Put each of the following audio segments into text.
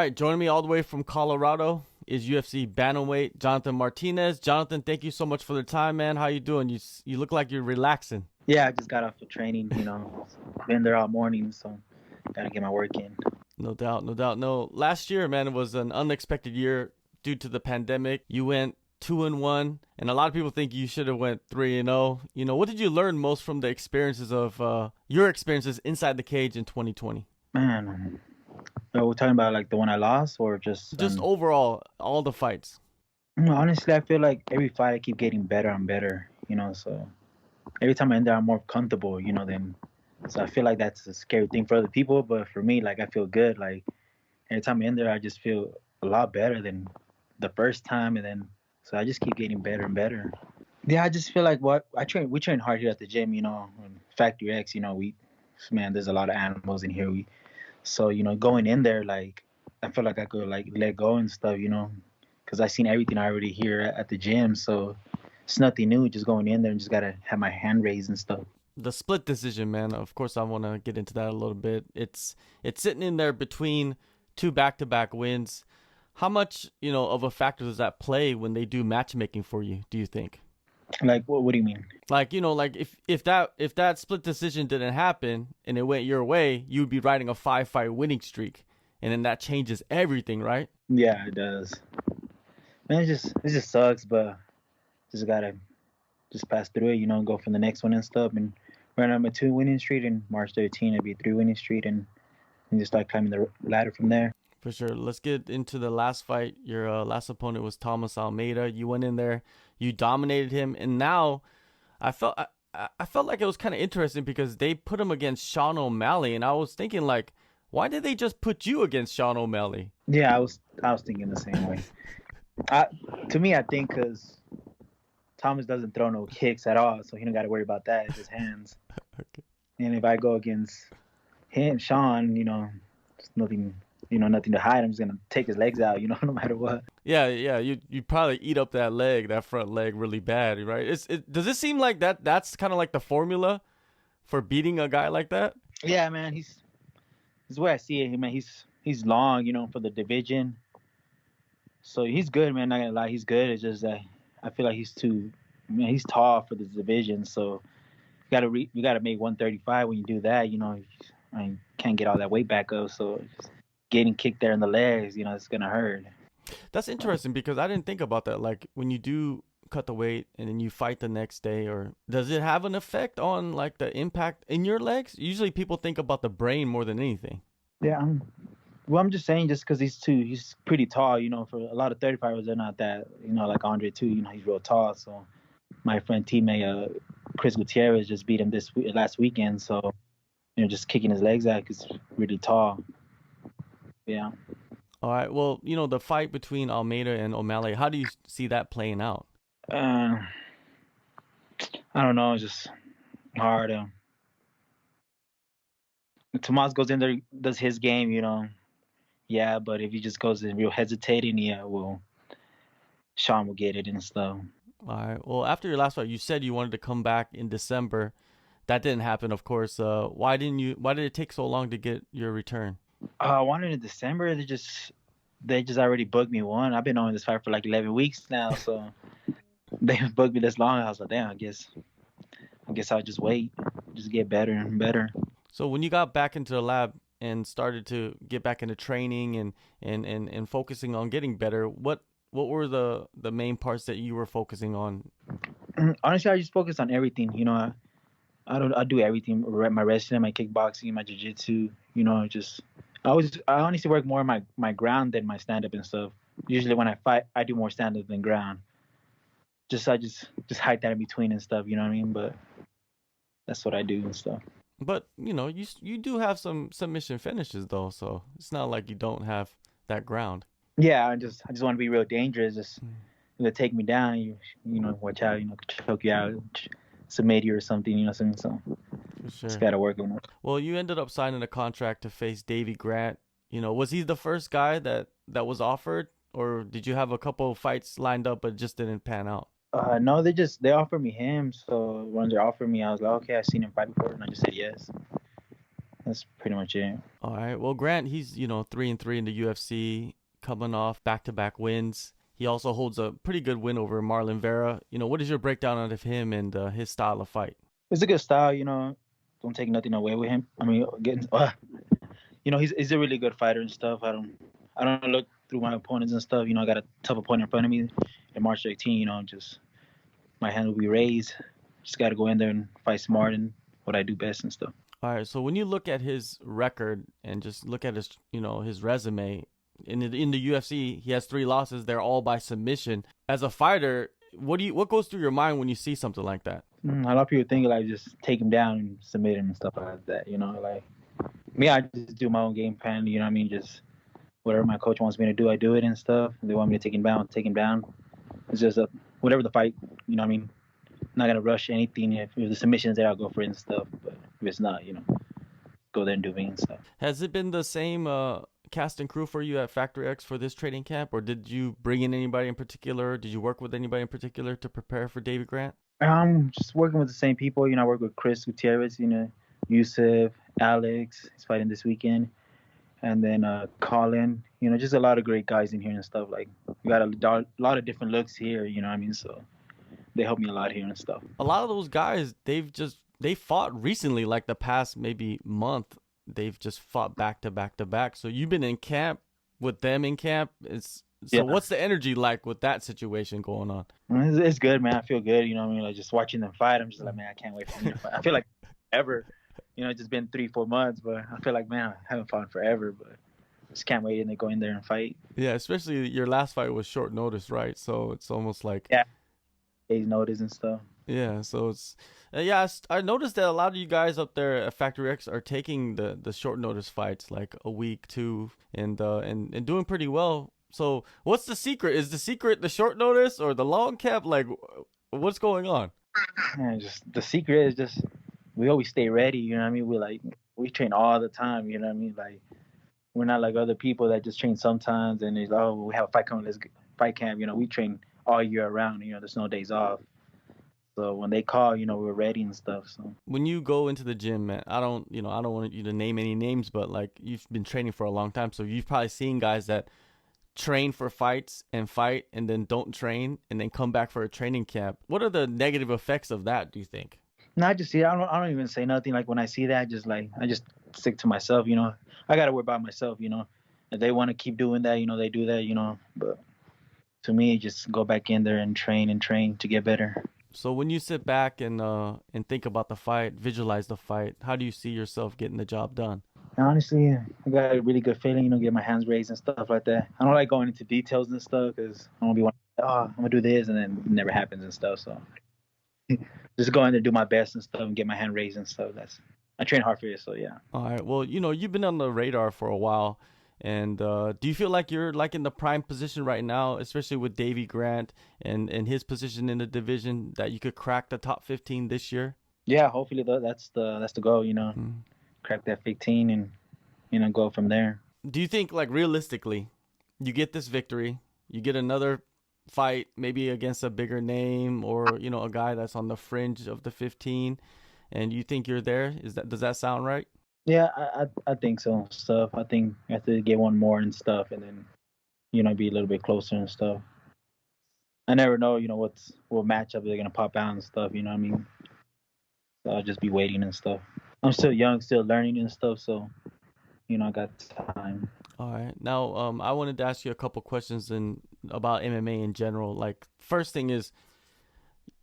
right, joining me all the way from Colorado is UFC bantamweight Jonathan Martinez. Jonathan, thank you so much for the time, man. How you doing? You look like you're relaxing. Yeah, I just got off of training, been there all morning, so gotta get my work in. No doubt, no doubt. No, last year, man, it was an unexpected year due to the pandemic. You went 2-1, and a lot of people think you should have went 3-0. What did you learn most from the experiences of your experiences inside the cage in 2020? Man, we're talking about like the one I lost or just Just overall, all the fights. honestly, I feel like every fight I keep getting better and better, so every time I end there, I'm more comfortable, then so I feel like that's a scary thing for other people, but for me, like I feel good. Like every time I end there, I just feel a lot better than the first time, and then so I just keep getting better and better. Yeah, I just feel like we train hard here at the gym, in Factory X, there's a lot of animals in here. So going in there, like I feel like I could like let go and stuff, because I seen everything already here at the gym, so it's nothing new. Just going in there and just gotta have my hand raised and stuff. The split decision, man. Of course, I want to get into that a little bit. It's sitting in there between two back-to-back wins. How much of a factor does that play when they do matchmaking for you? Do you think? Like what do you mean? Like like if that split decision didn't happen and it went your way, you'd be riding a 5-fight winning streak, and then that changes everything, right? Yeah, it does. Man, it just sucks, but just gotta just pass through it, go for the next one and stuff. And right now I'm a 2 winning streak, and March 13 it'll be a 3 winning streak, and just start climbing the ladder from there. For sure. Let's get into the last fight. Your last opponent was Thomas Almeida. You went in there, you dominated him, and now I felt like it was kind of interesting because they put him against Sean O'Malley, and I was thinking like, why did they just put you against Sean O'Malley? Yeah, I was thinking the same way. To me, I think because Thomas doesn't throw no kicks at all, so he don't got to worry about that. It's his hands. Okay. And if I go against him, Sean, it's nothing. Nothing to hide. I'm just gonna take his legs out, no matter what. Yeah. You probably eat up that front leg really bad, right? Does it seem like that's kind of like the formula for beating a guy like that? Yeah, man. He's the way I see it. Man, he's long, for the division. So he's good, man. Not gonna lie, he's good. It's just that I feel like he's tall for this division. So you gotta make 135 when you do that. I can't get all that weight back up. So getting kicked there in the legs, it's gonna hurt. That's interesting because I didn't think about that. Like when you do cut the weight and then you fight the next day, or does it have an effect on like the impact in your legs? Usually people think about the brain more than anything. Yeah. Well, I'm just saying, just because he's pretty tall, for a lot of 35ers, they're not that, like Andre too, he's real tall. So my friend teammate, Chris Gutierrez just beat him last weekend. So, just kicking his legs out because he's really tall. Yeah. All right. Well, the fight between Almeida and O'Malley, how do you see that playing out? I don't know. It's just hard. Tomas goes in there, does his game, Yeah, but if he just goes in real hesitating, yeah, well, Sean will get it and stuff. All right. Well, after your last fight, you said you wanted to come back in December. That didn't happen, of course. Why did it take so long to get your return? I wanted in December. They just already booked me one. I've been on this fight for like 11 weeks now, so they booked me this long. I was like, damn, I guess I'll just wait, just get better and better. So when you got back into the lab and started to get back into training and focusing on getting better, what were the main parts that you were focusing on? Honestly, I just focus on everything. I do everything. My wrestling, my kickboxing, my jiu-jitsu. I honestly work more on my ground than my stand-up and stuff. Usually when I fight, I do more stand-up than ground. I just hide that in between and stuff. You know what I mean? But that's what I do and stuff. But you do have some submission finishes though, so it's not like you don't have that ground. Yeah, I just want to be real dangerous. Just if they take me down, you watch out. Choke you out, submit you or something. Something. So For sure. just gotta work on it. Well, you ended up signing a contract to face Davey Grant. Was he the first guy that was offered, or did you have a couple of fights lined up but it just didn't pan out? No, they offered me him. So when they offered me, I was like, okay, I've seen him fight before, and I just said yes. that's pretty much it. All right. Well, Grant, he's 3-3 in the UFC, coming off back-to-back wins. He also holds a pretty good win over Marlon Vera. What is your breakdown of him and his style of fight? It's a good style, Don't take nothing away with him. I mean, he's a really good fighter and stuff. I don't look through my opponents and stuff. I got a tough opponent in front of me in March 18. Just my hand will be raised. Just got to go in there and fight smart and what I do best and stuff. All right. So when you look at his record and just look at his resume in the UFC, he has 3 losses. They're all by submission. As a fighter, what goes through your mind when you see something like that? A lot of people think like just take him down and submit him and stuff like that. Like me, I just do my own game plan. Just whatever my coach wants me to do, I do it and stuff. If they want me to take him down. It's just whatever the fight. I'm not gonna rush anything. If the submission's there, I'll go for it and stuff. But if it's not, go there and do me and stuff. Has it been the same cast and crew for you at Factory X for this training camp, or did you bring in anybody in particular? Did you work with anybody in particular to prepare for Davey Grant? I'm just working with the same people. I work with Chris Gutierrez, Yusuf, Alex. He's fighting this weekend. And then Colin, just a lot of great guys in here and stuff. Like, we got a lot of different looks here, So they help me a lot here and stuff. A lot of those guys, they fought recently, like the past maybe month. They've just fought back to back to back. So you've been in camp with them in camp. What's the energy like with that situation going on? It's good, man. I feel good. Like just watching them fight, I'm just like, man, I can't wait for them to fight. I feel like ever. It's just been 3-4 months, but I feel like, man, I haven't fought forever, but just can't wait to go in there and fight. Yeah, especially your last fight was short notice, right? So it's almost like days notice and stuff. Yeah, so it's I noticed that a lot of you guys up there at Factory X are taking the short notice fights, like a week, 2, and doing pretty well. So what's the secret? Is the secret the short notice or the long cap? Like, what's going on? Man, just the secret is just we always stay ready. We train all the time. Like we're not like other people that just train sometimes and it's we have a fight coming, let's fight camp. We train all year round. There's no days off. So when they call, we're ready and stuff. So when you go into the gym, man, I don't want you to name any names, but like you've been training for a long time, so you've probably seen guys that train for fights and fight and then don't train and then come back for a training camp. What are the negative effects of that, do you think? No, I just see. I don't even say nothing. Like when I see that, I just stick to myself. I gotta worry about myself. If they want to keep doing that, they do that. But to me, just go back in there and train to get better. So when you sit back and think about the fight, visualize the fight, how do you see yourself getting the job done? Honestly, I got a really good feeling, get my hands raised and stuff like that. I don't like going into details and stuff because I don't be wanting, I'm gonna do this and then it never happens and stuff. So just go in there, do my best and stuff, and get my hand raised and stuff. I train hard for it, so yeah. All right. Well, you've been on the radar for a while. And do you feel like you're like in the prime position right now, especially with Davey Grant and his position in the division, that you could crack the top 15 this year? Yeah, hopefully that's the goal, crack that 15 and go from there. Do you think, like, realistically, you get this victory, you get another fight maybe against a bigger name or, a guy that's on the fringe of the 15, and you think you're there? Does that sound right? Yeah, I think so. Stuff. I think I have to get one more and stuff, and then, be a little bit closer and stuff. I never know, what matchup they're gonna pop out and stuff. So I'll just be waiting and stuff. I'm still young, still learning and stuff, so I got time. All right. Now, I wanted to ask you a couple questions about MMA in general. Like, first thing is,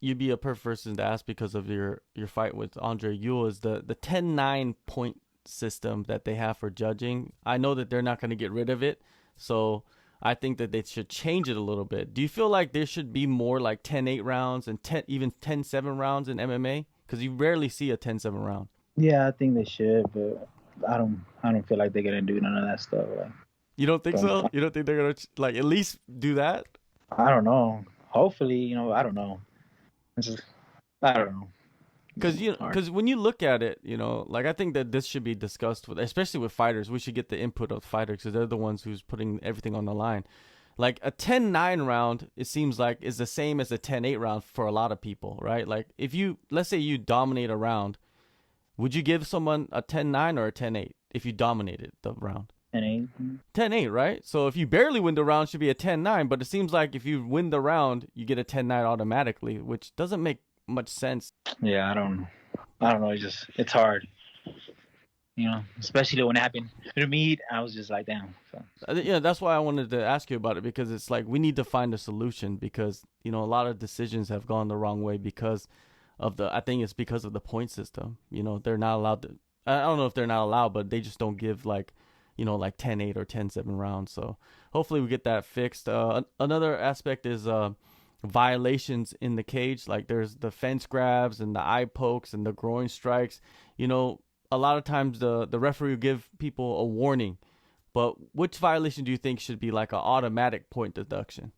you'd be a perfect person to ask because of your fight with Andre Ewell, is the 10-9 point system that they have for judging. I know that they're not going to get rid of it, so I think that they should change it a little bit. Do you feel like there should be more like 10-8 rounds and even 10-7 rounds in MMA? Because you rarely see a 10-7 round. Yeah, I think they should, but I don't feel like they're gonna do none of that stuff. Like, you don't think so? You don't think they're gonna like at least do that? I don't know. Hopefully, I don't know. I don't know. Because when you look at it, like I think that this should be discussed with, especially with fighters. We should get the input of fighters because they're the ones who's putting everything on the line. Like a 10-9 round, it seems like is the same as a 10-8 round for a lot of people, right? Like let's say you dominate a round, Would you give someone a 10-9 or a 10-8 if you dominated the round? 10-8. 10-8, right? So if you barely win the round, it should be a 10-9. But it seems like if you win the round, you get a 10-9 automatically, which doesn't make much sense. Yeah, I don't know. It's hard. Especially when it happened to me, I was just like, damn. So. Yeah, that's why I wanted to ask you about it, because it's like we need to find a solution, because a lot of decisions have gone the wrong way because of I think it's because of the point system. They're not allowed to. I don't know if they're not allowed, but they just don't give like 10-8 or 10-7 rounds. So hopefully we get that fixed. Another aspect is violations in the cage. Like there's the fence grabs and the eye pokes and the groin strikes. A lot of times the referee will give people a warning, but which violation do you think should be like an automatic point deduction?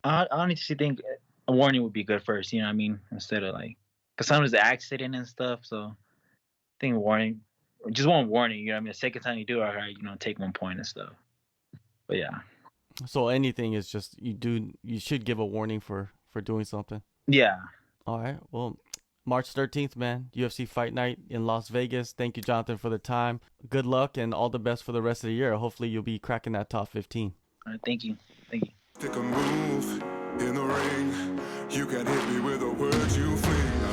I honestly think a warning would be good first. You know what I mean? Instead of because sometimes the accident and stuff. So I think warning, just one warning. You know what I mean? The second time you do it, all right, take 1 point and stuff. But yeah. So anything is just you should give a warning for doing something. Yeah. All right. Well, March 13th, man, UFC Fight Night in Las Vegas. Thank you, Jonathan, for the time. Good luck and all the best for the rest of the year. Hopefully you'll be cracking that top 15. All right, thank you. Take a move in the ring. You can hit me with the words you fling.